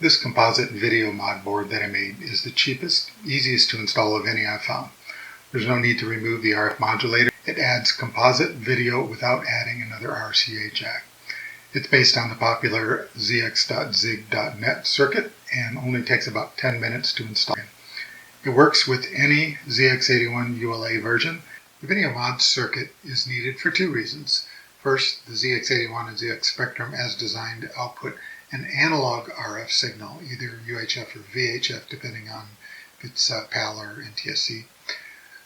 This composite video mod board that I made is the cheapest, easiest to install of any I've found. There's no need to remove the RF modulator. It adds composite video without adding another RCA jack. It's based on the popular ZX.zig.net circuit and only takes about 10 minutes to install. It works with any ZX81 ULA version. The video mod circuit is needed for two reasons. First, the ZX81 and ZX Spectrum as designed to output an analog RF signal, either UHF or VHF, depending on if it's PAL or NTSC,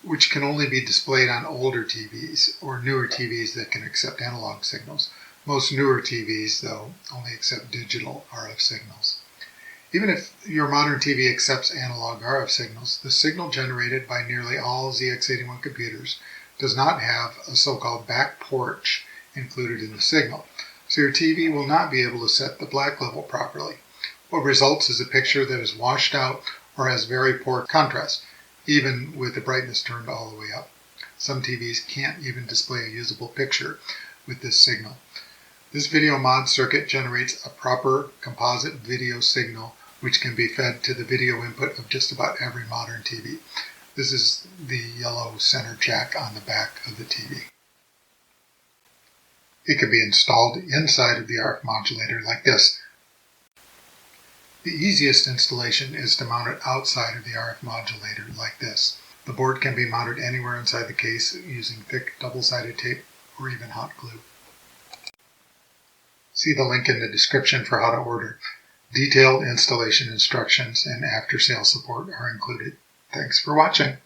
which can only be displayed on older TVs or newer TVs that can accept analog signals. Most newer TVs, though, only accept digital RF signals. Even if your modern TV accepts analog RF signals, the signal generated by nearly all ZX81 computers does not have a so-called back porch included in the signal, so your TV will not be able to set the black level properly. What results is a picture that is washed out or has very poor contrast, even with the brightness turned all the way up. Some TVs can't even display a usable picture with this signal. This video mod circuit generates a proper composite video signal which can be fed to the video input of just about every modern TV. This is the yellow center jack on the back of the TV. It can be installed inside of the RF modulator like this. The easiest installation is to mount it outside of the RF modulator like this. The board can be mounted anywhere inside the case using thick double-sided tape or even hot glue. See the link in the description for how to order. Detailed installation instructions and after-sale support are included. Thanks for watching.